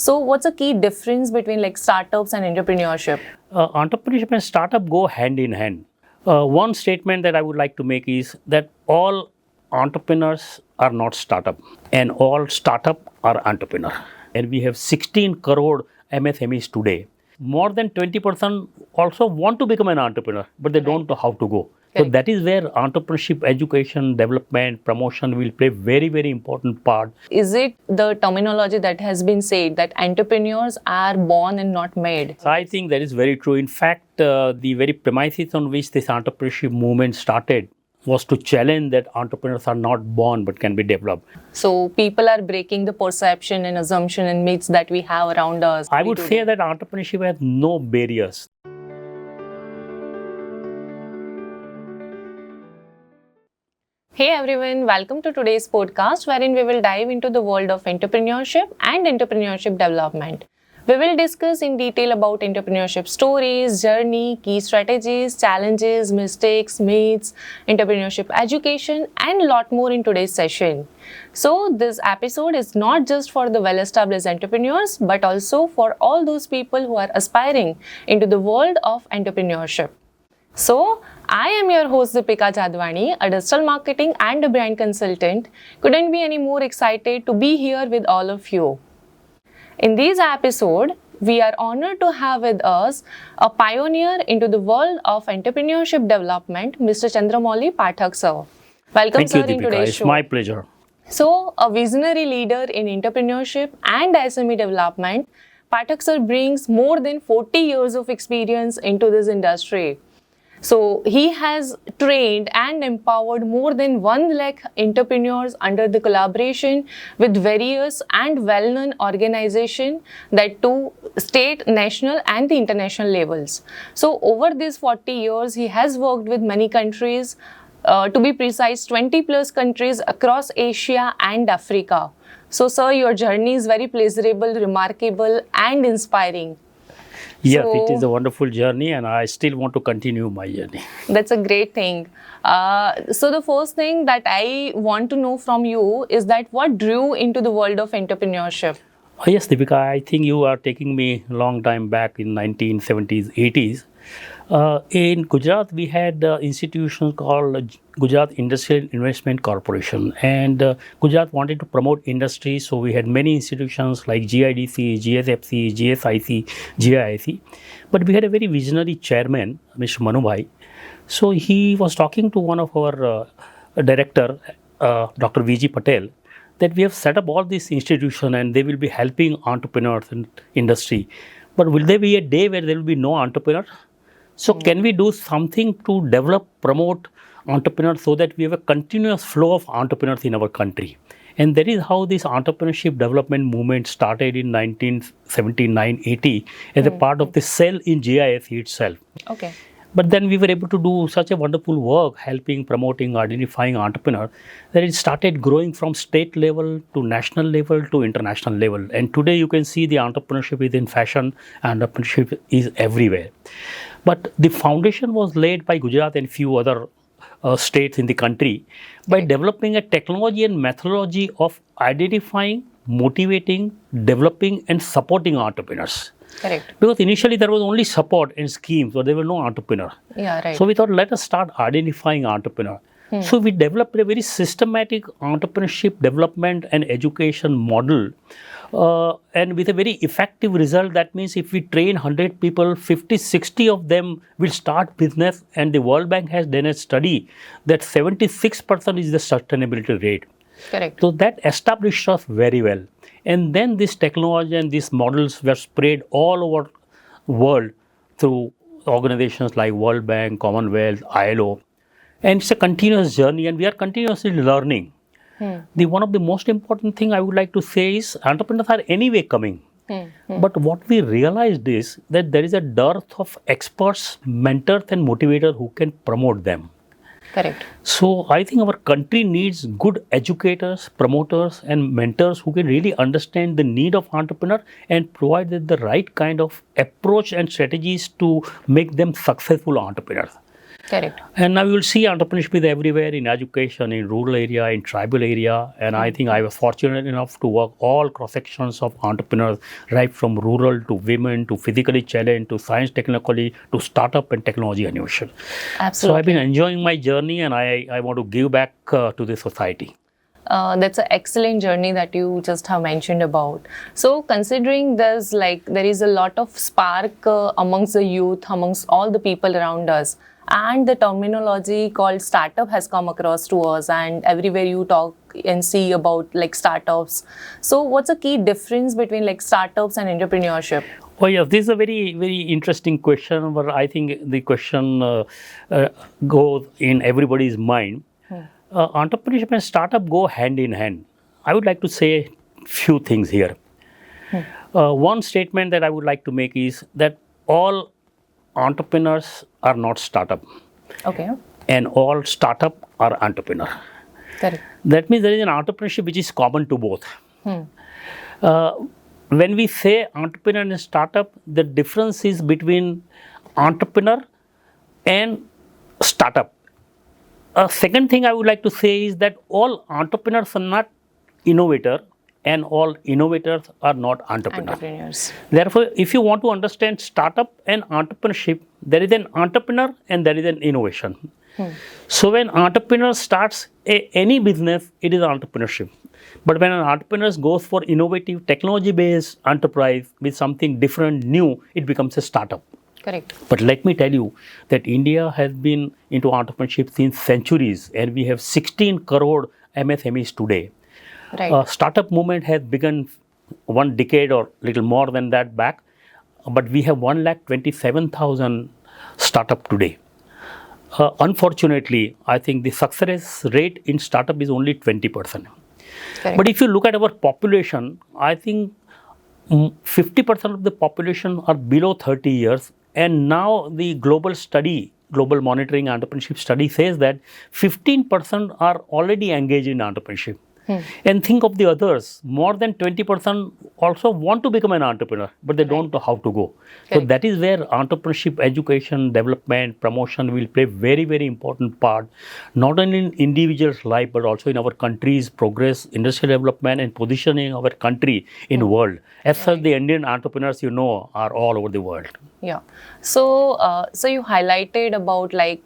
So what's the key difference between like startups and entrepreneurship? Entrepreneurship and startup go hand in hand. One statement that I would like to make is that all entrepreneurs are not startup and all startup are entrepreneur. And we have 16 crore MSMEs today. More than 20% also want to become an entrepreneur, but they don't know how to go. So Correct. that is where entrepreneurship, education, development, promotion will play very, very important part. Is it the terminology that has been said that entrepreneurs are born and not made? So I think that is very true. In fact, the very premises on which this entrepreneurship movement started was to challenge that entrepreneurs are not born but can be developed. So people are breaking the perception and assumption and myths that we have around us. I would say that entrepreneurship has no barriers. Hey everyone, welcome to today's podcast wherein we will dive into the world of entrepreneurship and entrepreneurship development. We will discuss in detail about entrepreneurship stories, journey, key strategies, challenges, mistakes, myths, entrepreneurship education and lot more in today's session. So this episode is not just for the well-established entrepreneurs but also for all those people who are aspiring into the world of entrepreneurship. So, I am your host Deepika Jadwani, a digital marketing and a brand consultant. Couldn't be any more excited to be here with all of you. In this episode, we are honored to have with us a pioneer into the world of entrepreneurship development, Mr. Chandramauli Pathak sir. Welcome Thank sir you, in Deepika. today's It's show. my pleasure. So, a visionary leader in entrepreneurship and SME development, Pathak sir brings more than 40 years of experience into this industry. So, he has trained and empowered more than 1 lakh entrepreneurs under the collaboration with various and well-known organizations that to state, national and the international levels. So, over these 40 years, he has worked with many countries, to be precise, 20 plus countries across Asia and Africa. So, sir, your journey is very pleasurable, remarkable and inspiring. Yes, So- it is a wonderful journey and I still want to continue my journey. That's a great thing. So the first thing that I want to know from you is that what drew into the world of entrepreneurship? Yes, Deepika, I think you are taking me a long time back in 1970s, 80s. In Gujarat, we had an institution called Gujarat Industrial Investment Corporation, and Gujarat wanted to promote industry, so we had many institutions like GIDC, GSFC, GSIC, GIIC. But we had a very visionary chairman, Mr. Manubhai. So he was talking to one of our director, Dr. VG Patel, that we have set up all these institutions and they will be helping entrepreneurs in industry. But will there be a day where there will be no entrepreneur? So can we do something to develop, promote entrepreneurs so that we have a continuous flow of entrepreneurs in our country? And that is how this entrepreneurship development movement started in 1979-80 as a part of the cell in GISE itself. Okay. But then we were able to do such a wonderful work helping, promoting, identifying entrepreneurs that it started growing from state level to national level to international level. And today you can see the entrepreneurship is in fashion, entrepreneurship is everywhere. But the foundation was laid by Gujarat and few other states in the country by developing a technology and methodology of identifying, motivating, developing and supporting entrepreneurs. Correct. Because initially there was only support and schemes, but there were no entrepreneur. Yeah, right. So we thought, let us start identifying entrepreneur. So we developed a very systematic entrepreneurship development and education model, and with a very effective result. That means if we train 100 people, 50, 60 of them will start business, and the World Bank has done a study that 76% is the sustainability rate. Correct. So that established us very well. And then this technology and these models were spread all over the world through organizations like World Bank, Commonwealth, ILO. And it's a continuous journey and we are continuously learning. One of the most important thing I would like to say is entrepreneurs are anyway coming. But what we realized is that there is a dearth of experts, mentors and motivators who can promote them. Correct. So I think our country needs good educators, promoters and mentors who can really understand the need of entrepreneur and provide them the right kind of approach and strategies to make them successful entrepreneurs. Correct. And now you will see entrepreneurship is everywhere, in education, in rural area, in tribal area. And I think I was fortunate enough to work all cross sections of entrepreneurs, right from rural to women to physically challenged to science technology to startup and technology innovation. So I've been Absolutely. enjoying my journey, and I want to give back to the society. That's an excellent journey that you just have mentioned about. So, considering this, like there is a lot of spark amongst the youth, amongst all the people around us, and the terminology called startup has come across to us, and everywhere you talk and see about like startups. So, what's the key difference between like startups and entrepreneurship? Oh yes, this is a very, very interesting question, but I think the question goes in everybody's mind. Entrepreneurship and startup go hand in hand. I would like to say few things here. One statement that I would like to make is that all entrepreneurs are not startup, Okay, and all startup are entrepreneur. correct. That means there is an entrepreneurship which is common to both. Uh, when we say entrepreneur and startup, the difference is between entrepreneur and startup. A second thing I would like to say is that all entrepreneurs are not innovator, and all innovators are not entrepreneurs. Entrepreneurs. Therefore, if you want to understand startup and entrepreneurship, there is an entrepreneur and there is an innovation. So when entrepreneur starts any business, it is entrepreneurship. But when an entrepreneur goes for innovative technology-based enterprise with something different, new, it becomes a startup. Correct. But let me tell you that India has been into entrepreneurship since centuries, and we have 16 crore MSMEs today. Right. Startup movement has begun 1 decade or little more than that back, but we have 1,27,000 startup today. Unfortunately, I think the success rate in startup is only 20%. Correct. But if you look at our population, I think 50% of the population are below 30 years. And now the global study, global monitoring entrepreneurship study says that 15% are already engaged in entrepreneurship. And think of the others, more than 20% also want to become an entrepreneur, but they don't know how to go. So Correct. that is where entrepreneurship, education, development, promotion will play very, very important part, not only in individual's life, but also in our country's progress, industrial development, and positioning our country in the world. As such, the Indian entrepreneurs, you know, are all over the world. Yeah. So, so you highlighted about like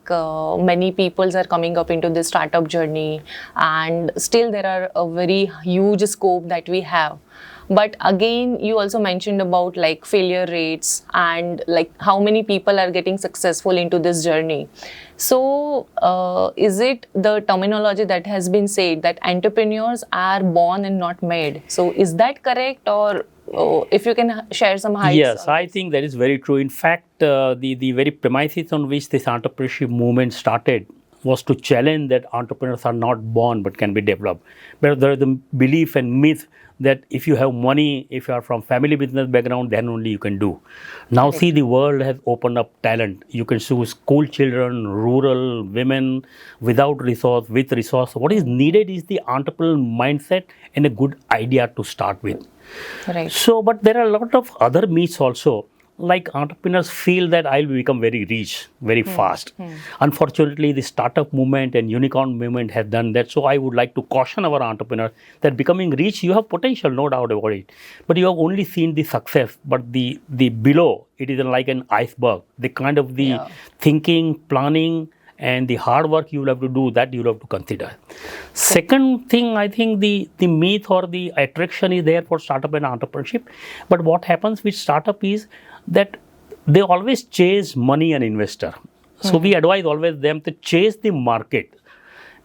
many peoples are coming up into this startup journey, and still there are a very huge scope that we have. But again, you also mentioned about like failure rates and like how many people are getting successful into this journey. So, is it the terminology that has been said that entrepreneurs are born and not made? So, is that correct, or if you can share some highlights? Yes, I think that is very true. In fact, the very premises on which this entrepreneurship movement started was to challenge that entrepreneurs are not born but can be developed. But there is the belief and myth that if you have money, if you are from family business background, then only you can do. Now see, the world has opened up talent. You can choose school children, rural women, without resource, with resource. What is needed is the entrepreneurial mindset and a good idea to start with. Right. So, but there are a lot of other myths also. Like entrepreneurs feel that I'll become very rich very fast. Unfortunately, the startup movement and unicorn movement has done that. So I would like to caution our entrepreneurs that becoming rich, you have potential, no doubt about it. But you have only seen the success, but the below, it is like an iceberg. The kind of the thinking, planning, and the hard work you will have to do, that you will have to consider. Second thing, I think the myth or the attraction is there for startup and entrepreneurship. But what happens with startup is that they always chase money and investor. So we advise always them to chase the market.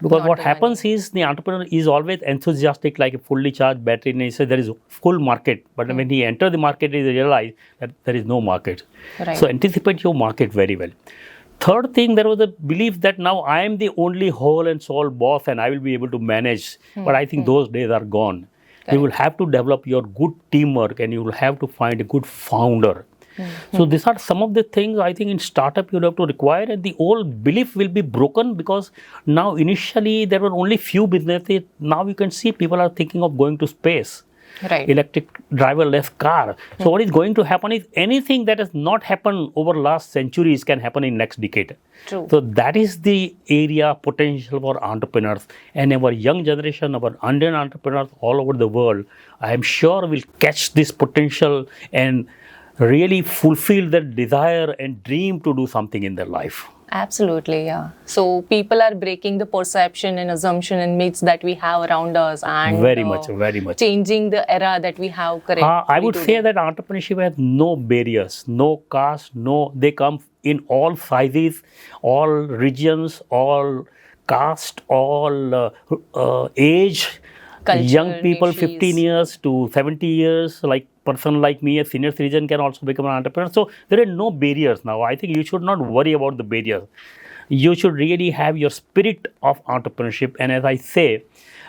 Because Not what the happens is the entrepreneur is always enthusiastic like a fully charged battery, and he says there is full market. But when he enters the market, he realizes that there is no market. Right. So anticipate your market very well. Third thing, there was a belief that now I am the only whole and sole boss and I will be able to manage. But I think those days are gone. You will have to develop your good teamwork, and you will have to find a good founder. So these are some of the things I think in startup you have to require, and the old belief will be broken, because now initially there were only few businesses. Now you can see people are thinking of going to space. Right. electric driverless car. So what is going to happen is anything that has not happened over last centuries can happen in next decade. True. So that is the area potential for entrepreneurs, and our young generation, our Indian entrepreneurs all over the world, I am sure will catch this potential and really fulfill their desire and dream to do something in their life. Absolutely, yeah. So people are breaking the perception and assumption and myths that we have around us, and Very much. changing the era that we have I would say that entrepreneurship has no barriers, no caste, they come in all sizes, all regions, all caste, all age, Culture, young people niches. 15 years to 70 years, like person like me, a senior citizen can also become an entrepreneur. So there are no barriers now. I think you should not worry about the barriers. You should really have your spirit of entrepreneurship. And as I say,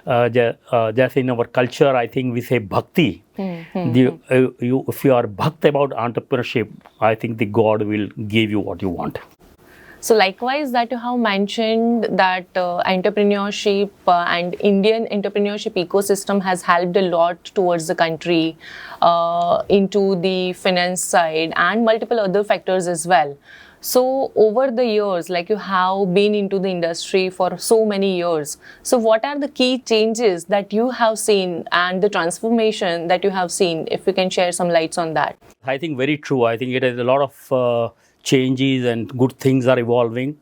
just in our culture, I think we say bhakti. If you are bhakt about entrepreneurship, I think the God will give you what you want. So likewise, that you have mentioned that entrepreneurship and Indian entrepreneurship ecosystem has helped a lot towards the country into the finance side and multiple other factors as well. So over the years, like you have been into the industry for so many years, so what are the key changes that you have seen and the transformation that you have seen? If you can share some lights on that. I think very true. I think it is a lot of changes and good things are evolving.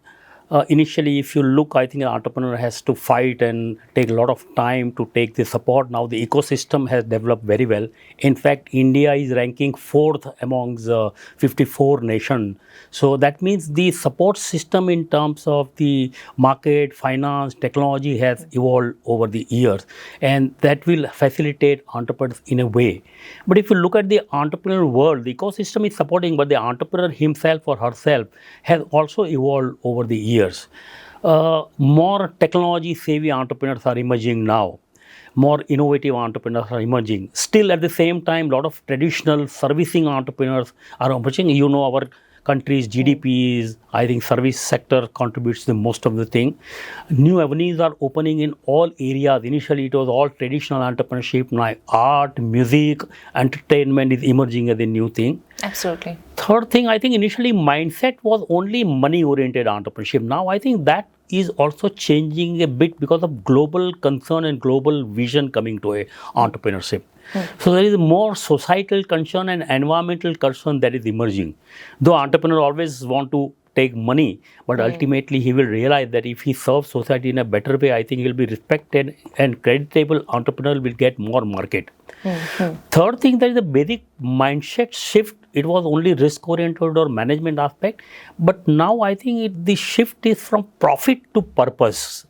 Initially, if you look, I think an entrepreneur has to fight and take a lot of time to take the support. Now the ecosystem has developed very well. In fact, India is ranking 4th amongst 54 nations. So that means the support system in terms of the market, finance, technology has evolved over the years, and that will facilitate entrepreneurs in a way. But if you look at the entrepreneur world, the ecosystem is supporting, but the entrepreneur himself or herself has also evolved over the years. More technology savvy entrepreneurs are emerging now. More innovative entrepreneurs are emerging. Still, at the same time, a lot of traditional servicing entrepreneurs are emerging. You know, our country's GDP is, I think, service sector contributes to most of the thing. New avenues are opening in all areas. Initially, it was all traditional entrepreneurship. Now, art, music, entertainment is emerging as a new thing. Absolutely. Third thing, I think initially mindset was only money-oriented entrepreneurship. Now, I think that is also changing a bit because of global concern and global vision coming to a entrepreneurship. So there is more societal concern and environmental concern that is emerging. Though entrepreneur always want to take money, but ultimately he will realize that if he serves society in a better way, I think he will be respected and creditable entrepreneur will get more market. Third thing, there is a basic mindset shift. It was only risk oriented or management aspect, but now I think the shift is from profit to purpose.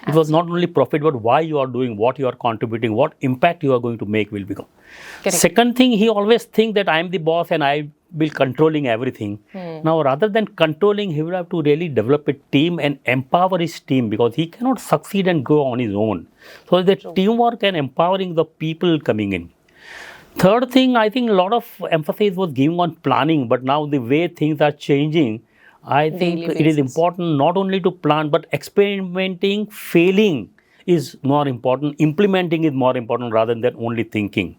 It was not only profit, but why you are doing, what you are contributing, what impact you are going to make will become. Correct. Second thing, he always think that I am the boss and I will controlling everything. Now, rather than controlling, he will have to really develop a team and empower his team, because he cannot succeed and grow on his own. So the teamwork and empowering the people coming in. Third thing, I think a lot of emphasis was given on planning, but now the way things are changing, I think Daily it is basis. important not only to plan, but experimenting, failing is more important, implementing is more important rather than only thinking.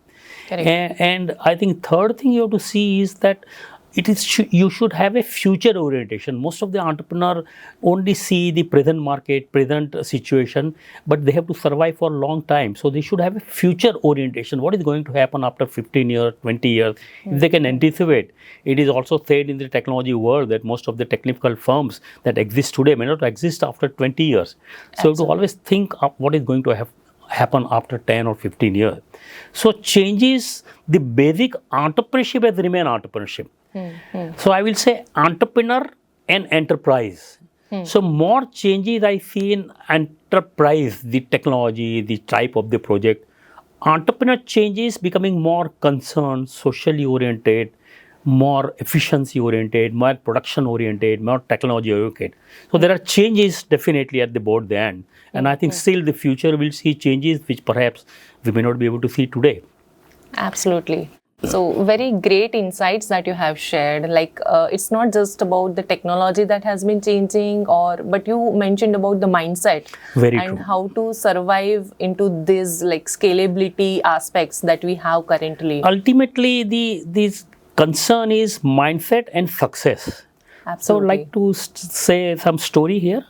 Correct. And I think third thing you have to see is that you should have a future orientation. Most of the entrepreneur only see the present market, present situation, but they have to survive for a long time. So they should have a future orientation. What is going to happen after 15 years, 20 years? If they can anticipate. It is also said in the technology world that most of the technical firms that exist today may not exist after 20 years. So to always think of what is going to happen after 10 or 15 years. So changes, the basic entrepreneurship has remained entrepreneurship. So I will say entrepreneur and enterprise. So more changes I see in enterprise, the technology, the type of the project. Entrepreneur changes becoming more concerned, socially oriented, more efficiency oriented, more production oriented, more technology oriented. So there are changes definitely at the board end. And I think still the future will see changes which perhaps we may not be able to see today. Absolutely. So very great insights that you have shared. Like it's not just about the technology that has been changing, but you mentioned about the mindset Very and true. how to survive into these like scalability aspects that we have currently. Ultimately, this concern is mindset and success. So, I'd Absolutely, like to say some story here.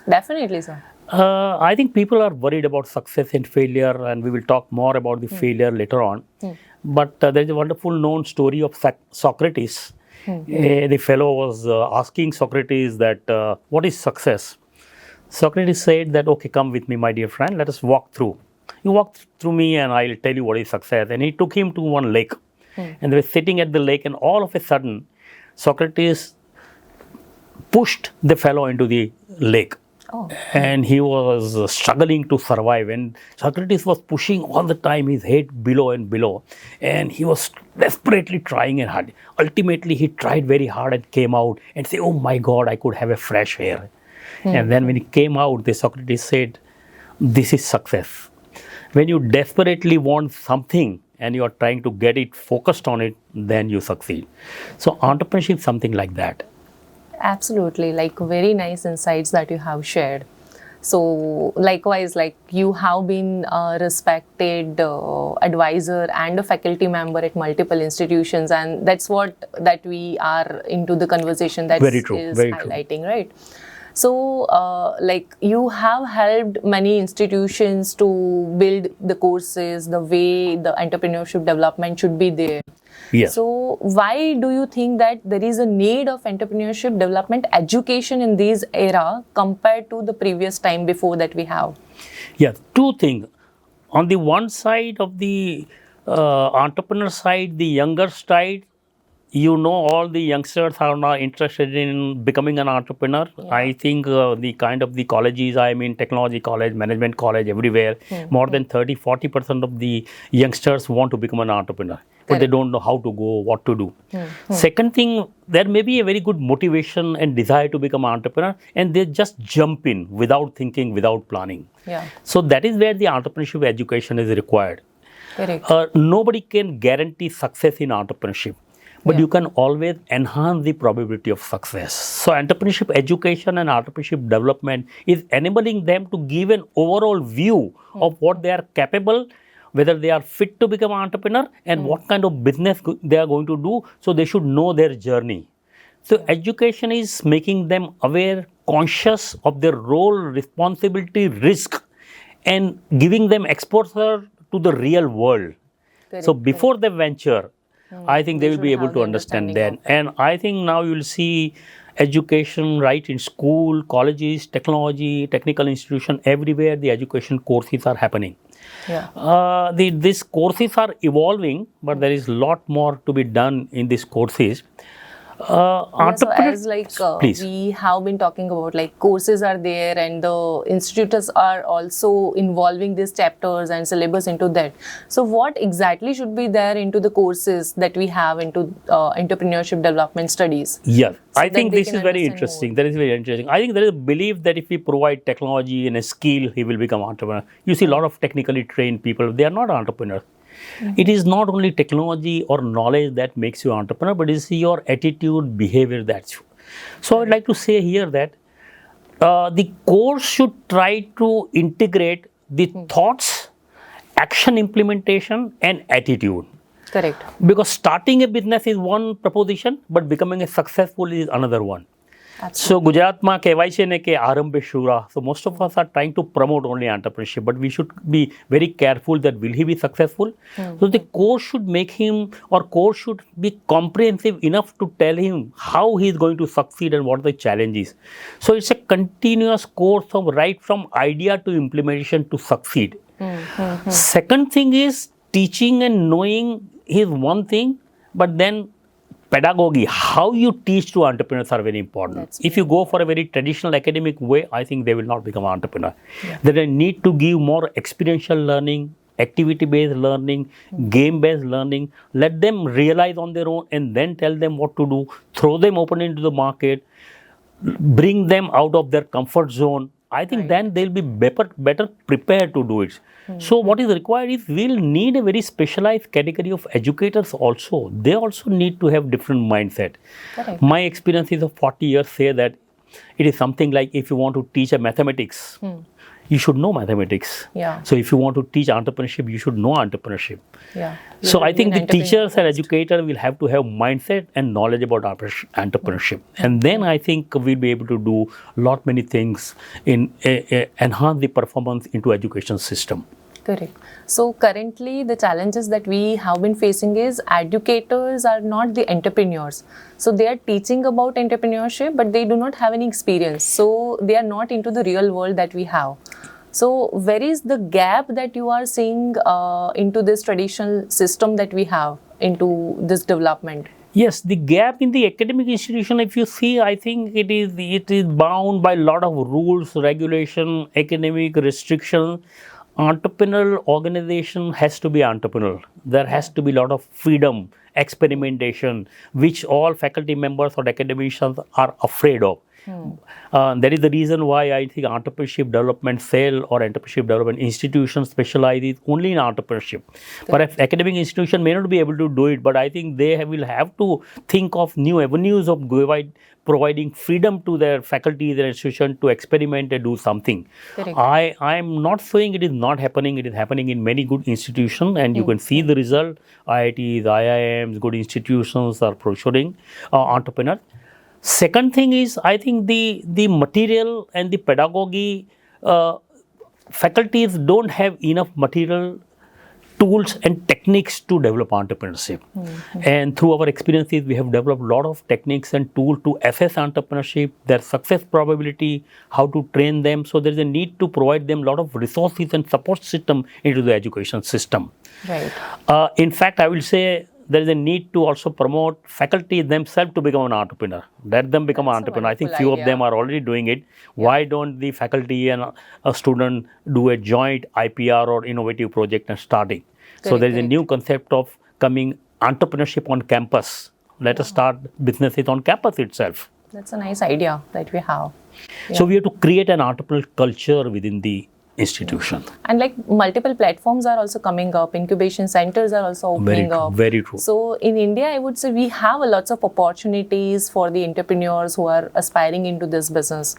definitely, sir. I think people are worried about success and failure, and we will talk more about the failure later on. But there is a wonderful known story of Socrates. The fellow was asking Socrates that what is success? Socrates said that, okay, come with me, my dear friend, let us walk through. You walk through me and I'll tell you what is success. And he took him to one lake. And they were sitting at the lake, and all of a sudden, Socrates pushed the fellow into the lake. Oh, And he was struggling to survive, and Socrates was pushing all the time, his head below and below, and he was desperately trying and hard. Ultimately he tried very hard and came out and said, oh my god, I could have a fresh air. And then when he came out, the Socrates said, this is success. When you desperately want something and you are trying to get it focused on it, then you succeed. So entrepreneurship is something like that. absolutely. Like very nice insights that you have shared. So likewise, like you have been a respected advisor and a faculty member at multiple institutions, and that's what that we are into the conversation that Very true, is very true. highlighting, right? So, like you have helped many institutions to build the courses, the way the entrepreneurship development should be there. Yes. So, why do you think that there is a need of entrepreneurship development education in this era compared to the previous time before that we have? Yes, two things. On the one side of the entrepreneur side, the younger side, all the youngsters are now interested in becoming an entrepreneur. Yeah. I think the kind of the colleges, I mean technology college, management college, everywhere, more than 30-40% of the youngsters want to become an entrepreneur. But they Correct. don't know how to go, what to do. Second thing, there may be a very good motivation and desire to become an entrepreneur, and they just jump in without thinking, without planning. Yeah, So that is where the entrepreneurship education is required. correct. Nobody can guarantee success in entrepreneurship, but Yeah. you can always enhance the probability of success. So entrepreneurship education and entrepreneurship development is enabling them to give an overall view of what they are capable, whether they are fit to become an entrepreneur, and what kind of business they are going to do. So they should know their journey. So education is making them aware, conscious of their role, responsibility, risk, and giving them exposure to the real world. Correct, So before they venture, I think they They will be should able have to the understand understanding then. And I think now you will see education right in school, colleges, technology, technical institution, everywhere the education courses are happening. Yeah. These courses are evolving, but there is a lot more to be done in these courses. Yeah, so as like Please. we have been talking about, like courses are there and the institutes are also involving these chapters and syllabus into that. So what exactly should be there into the courses that we have into entrepreneurship development studies? Yes, So I that think they this can is very understand interesting. more. That is very interesting. I think there is a belief that if we provide technology and a skill, he will become entrepreneur. You see a lot of technically trained people, they are not entrepreneurs. It is not only technology or knowledge that makes you entrepreneur, but it's your attitude, behavior that's you. So I'd like to say here that the course should try to integrate the thoughts, action implementation, and attitude. Correct. Because starting a business is one proposition, but becoming a successful is another one. Absolutely. So ગુજરાતમાં કહેવાય છે ને કે આરંભે શુરા. So most of us are trying to promote only entrepreneurship, but we should be very careful that will he be successful. So the course should make him, or course should be comprehensive enough to tell him how he is going to succeed and what the challenge is. So it's a continuous course of right from idea to implementation to succeed. Second thing is teaching and knowing is one thing, but then pedagogy, how you teach to entrepreneurs are very important. That's If you go for a very traditional academic way, I think they will not become an entrepreneur. They need to give more experiential learning, activity-based learning, game-based learning. Let them realize on their own and then tell them what to do. Throw them open into the market. Bring them out of their comfort zone I think Right. then they'll be better prepared to do it. So what is required is we'll need a very specialized category of educators also. They also need to have different mindset. Correct. My experiences of 40 years say that it is something like if you want to teach a mathematics, you should know mathematics. Yeah. So if you want to teach entrepreneurship, you should know entrepreneurship. Yeah. You So will I be think an the teachers and entrepreneur. educators will have to have mindset and knowledge about entrepreneurship, and then I think we'll be able to do lot many things in enhance the performance into education system. Correct. So currently the challenges that we have been facing is educators are not the entrepreneurs. So they are teaching about entrepreneurship, but they do not have any experience. So they are not into the real world that we have. So where is the gap that you are seeing into this traditional system that we have into this development? Yes, the gap in the academic institution, if you see, I think it is bound by a lot of rules, regulation, academic restriction. Entrepreneurial organization has to be entrepreneurial. There has to be a lot of freedom, experimentation, which all faculty members or academicians are afraid of. That is the reason why I think entrepreneurship development cell or entrepreneurship development institution specializes only in entrepreneurship. Perhaps academic institution may not be able to do it, but I think they will have to think of new avenues of providing freedom to their faculty, their institution to experiment and do something. Correct. I am not saying it is not happening. It is happening in many good institutions, and you can see the result. IITs, IIMs, good institutions are pursuing entrepreneurs. Second thing is, I think the material and the pedagogy, faculties don't have enough material, tools and techniques to develop entrepreneurship. And through our experiences, we have developed a lot of techniques and tools to assess entrepreneurship, their success probability, how to train them. So there is a need to provide them a lot of resources and support system into the education system. Right. In fact, I will say there is a need to also promote faculty themselves to become an entrepreneur. Let them become an That's a entrepreneur. I think wonderful few of idea. them are already doing it. Why don't the faculty and a student do a joint IPR or innovative project and starting? So Correct, there is a correct. new concept of coming entrepreneurship on campus. Let us start businesses on campus itself. That's a nice idea that we have. So we have to create an entrepreneurial culture within the institution. And like multiple platforms are also coming up, incubation centers are also opening up. Very true. So in India, I would say we have a lots of opportunities for the entrepreneurs who are aspiring into this business.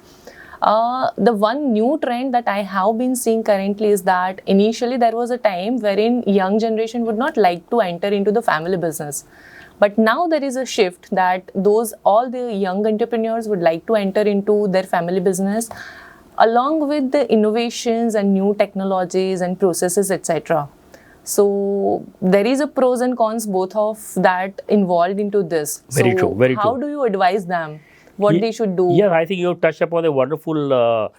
The one new trend that I have been seeing currently is that initially there was a time wherein young generation would not like to enter into the family business. But now there is a shift that all the young entrepreneurs would like to enter into their family business along with the innovations and new technologies and processes, etc. So there is a pros and cons both of that involved into this. Very true, very How true. do you advise them what they should do? Yeah, I think you have touched upon a wonderful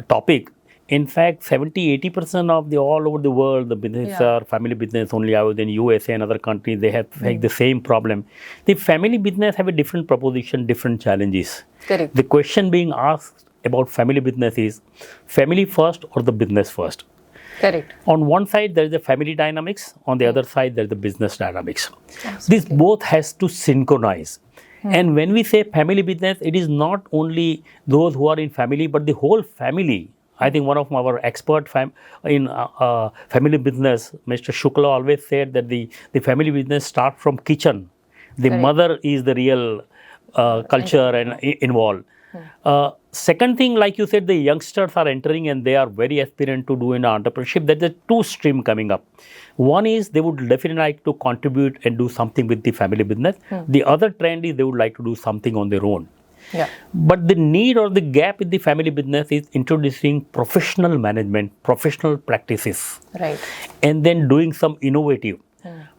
topic. In fact, 70-80% of the all over the world, the business are family business only. I was in USA and other countries, they have the same problem. The family business have a different proposition, different challenges. Correct. The question being asked about family business is family first or the business first? Correct. On one side, there is the family dynamics. On the other side, there is the business dynamics. This both has to synchronize. And when we say family business, it is not only those who are in family, but the whole family. I think one of our expert in family business, Mr. Shukla, always said that the family business starts from kitchen. The Correct. mother is the real culture and involved. Second thing, like you said, the youngsters are entering and they are very aspirant to do in entrepreneurship. There's a two stream coming up. One is they would definitely like to contribute and do something with the family business. The other trend is they would like to do something on their own. Yeah. But the need or the gap in the family business is introducing professional management, professional practices, Right. and then doing some innovative.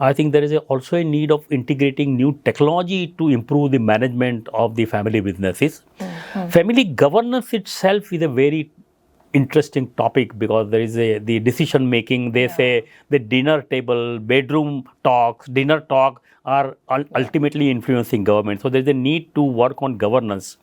I think there is also a need of integrating new technology to improve the management of the family businesses. Family governance itself is a very interesting topic because there is the decision making. They say the dinner table, bedroom talks, dinner talk are ultimately influencing government. So there is a need to work on governance.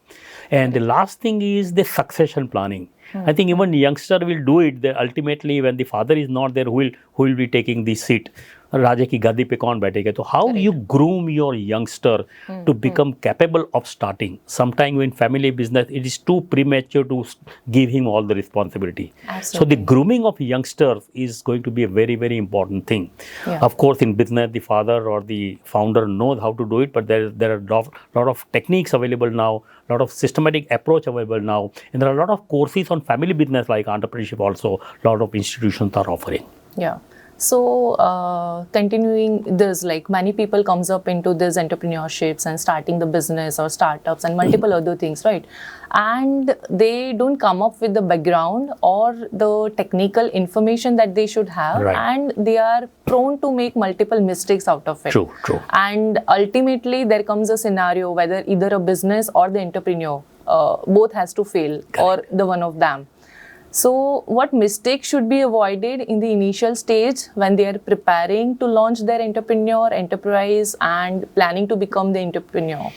And the last thing is the succession planning. I think even youngster will do it. Ultimately, when the father is not there, who will be taking the seat? राजे की गद्दी पे कौन बैठेगा. तो how you groom your youngster to become capable of starting. Sometime in family business, it is too premature to give him all the responsibility. So the grooming of youngsters is going to be a very, very important thing. Of course, in business, the father or the founder knows how to do it, but there are lot of techniques available now, lot of systematic approach available now, and there are a lot of courses on family business like entrepreneurship also, lot of institutions are offering. Yeah. So, continuing this, like many people comes up into this entrepreneurships and starting the business or startups and multiple other things, right? And they don't come up with the background or the technical information that they should have, and they are prone to make multiple mistakes out of it. True. And ultimately, there comes a scenario whether either a business or the entrepreneur, both has to fail, or the one of them. So, what mistakes should be avoided in the initial stage when they are preparing to launch their enterprise and planning to become the entrepreneur?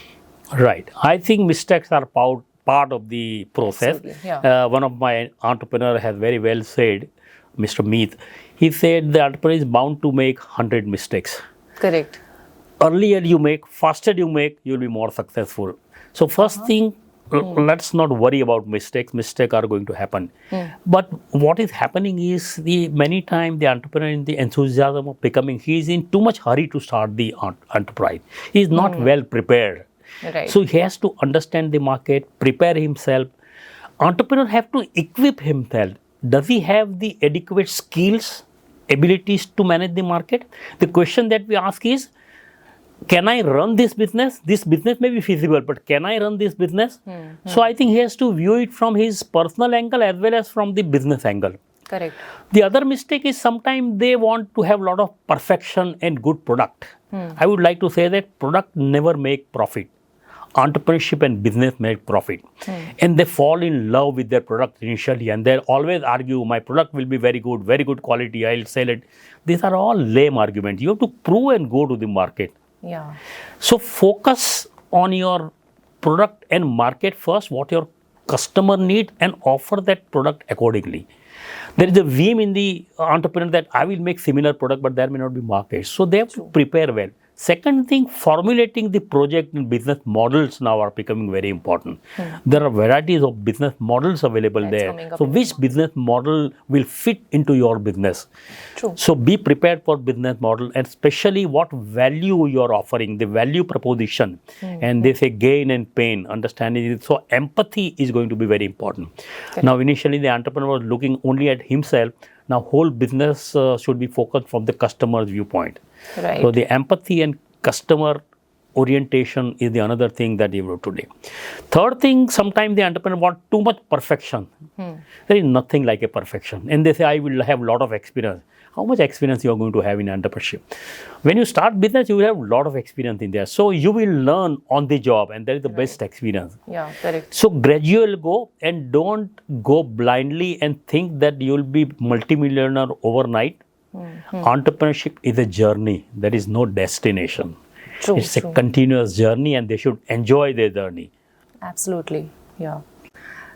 Right. I think mistakes are part of the process. One of my entrepreneur has very well said, Mr. Meet, he said the entrepreneur is bound to make 100 mistakes. Correct. Earlier you make, faster you make, you will be more successful. So first thing, let's not worry about mistakes. Mistakes are going to happen. But what is happening is many times the entrepreneur in the enthusiasm of becoming, he is in too much hurry to start the enterprise. He is not well prepared. Right. So he has to understand the market, prepare himself. Entrepreneur have to equip himself. Does he have the adequate skills, abilities to manage the market? The question that we ask is, can I run this business? This business may be feasible, but can I run this business? So I think he has to view it from his personal angle as well as from the business angle. Correct. The other mistake is sometimes they want to have a lot of perfection and good product. I would like to say that product never make profit. Entrepreneurship and business make profit. And they fall in love with their product initially, and they always argue, my product will be very good quality, I'll sell it. These are all lame arguments. You have to prove and go to the market. Yeah. So focus on your product and market first, what your customer need, and offer that product accordingly. There is a whim in the entrepreneur that I will make similar product, but there may not be market. So they have to prepare well. Second thing, formulating the project and business models now are becoming very important. There are varieties of business models available there. So which business model will fit into your business? True. So be prepared for business model, and especially what value you are offering, the value proposition. And they say gain and pain, understanding it. So empathy is going to be very important. Now initially the entrepreneur was looking only at himself. Now whole business should be focused from the customer's viewpoint. Right. So the empathy and customer orientation is the another thing that you do today. Third thing, sometimes the entrepreneur want too much perfection. There is nothing like a perfection. And they say, I will have a lot of experience. How much experience you are going to have in entrepreneurship? When you start business, you will have a lot of experience in there. So you will learn on the job, and that is the best experience. Yeah, correct. So gradual go, and don't go blindly and think that you will be multimillionaire overnight. Entrepreneurship is a journey. There is no destination. True, it's a continuous journey, and they should enjoy their journey. Absolutely. Yeah.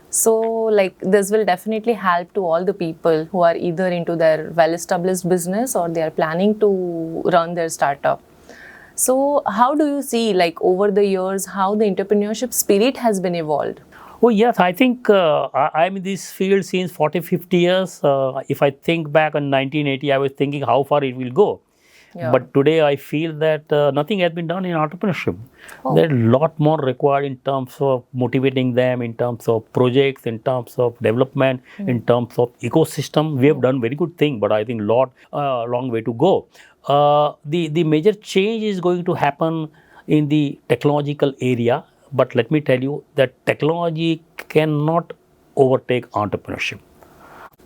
So, like, this will definitely help to all the people who are either into their well-established business or they are planning to run their startup. So, how do you see, like, over the years, how the entrepreneurship spirit has been evolved? Oh, yes. I think I'm in this field since 40, 50 years. If I think back on 1980, I was thinking how far it will go. Yeah. But today I feel that nothing has been done in entrepreneurship. There's a lot more required in terms of motivating them, in terms of projects, in terms of development, in terms of ecosystem. We have done very good thing, but I think long way to go. The major change is going to happen in the technological area. But let me tell you that technology cannot overtake entrepreneurship.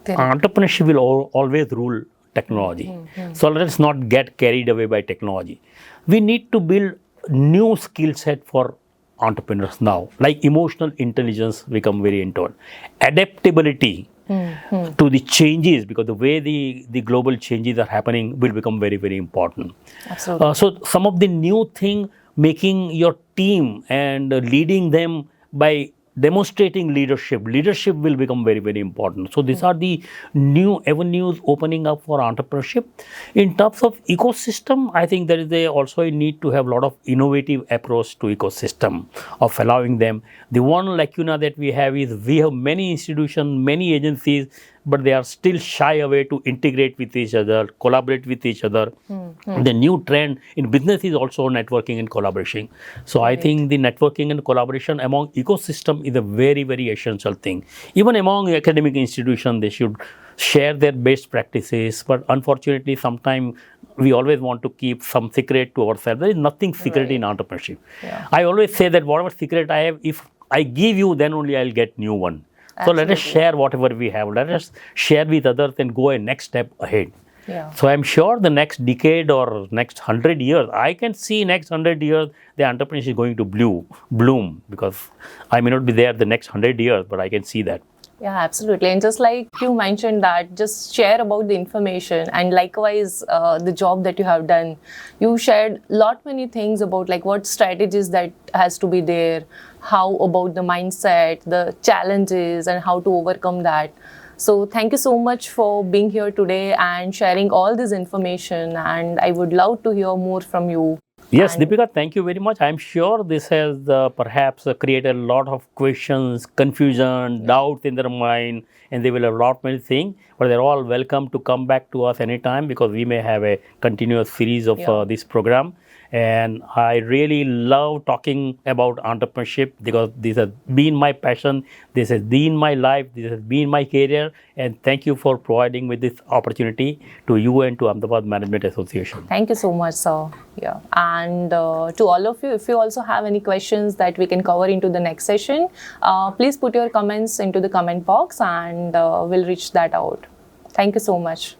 Entrepreneurship will always rule technology. So let's not get carried away by technology. We need to build new skill set for entrepreneurs now, like emotional intelligence become very important. Adaptability to the changes, because the way the global changes are happening will become very, very important. Absolutely. So some of the new thing, making your team and leading them by demonstrating leadership. Leadership will become very, very important. So these are the new avenues opening up for entrepreneurship. In terms of ecosystem, I think there is also a need to have a lot of innovative approach to ecosystem of allowing them. The one lacuna that we have is we have many institutions, many agencies, but they are still shy away to integrate with each other, collaborate with each other. The new trend in business is also networking and collaboration. So I think the networking and collaboration among ecosystem is a very, very essential thing. Even among academic institutions, they should share their best practices. But unfortunately, sometimes we always want to keep some secret to ourselves. There is nothing secret in entrepreneurship. I always say that whatever secret I have, if I give you, then only I'll get new one. So let us share whatever we have. Let us share with others and go a next step ahead. So I'm sure the next decade or next 100 years, I can see next 100 years the entrepreneurship is going to bloom, because I may not be there the next 100 years, but I can see that. Yeah, absolutely. And just like you mentioned that, just share about the information, and likewise the job that you have done. You shared lot many things about like what strategies that has to be there, how about the mindset, the challenges, and how to overcome that. So thank you so much for being here today and sharing all this information, and I would love to hear more from you. Yes, Deepika, thank you very much. I'm sure this has perhaps created a lot of questions, confusion, doubts in their mind, and they will have a lot many things. But they're all welcome to come back to us anytime, because we may have a continuous series of this program. And I really love talking about entrepreneurship, because this has been my passion, this has been my life, this has been my career. And thank you for providing me this opportunity, to you and to Ahmedabad Management Association. Thank you so much, sir. Yeah, and to all of you, if you also have any questions that we can cover into the next session, please put your comments into the comment box, and we'll reach that out. Thank you so much.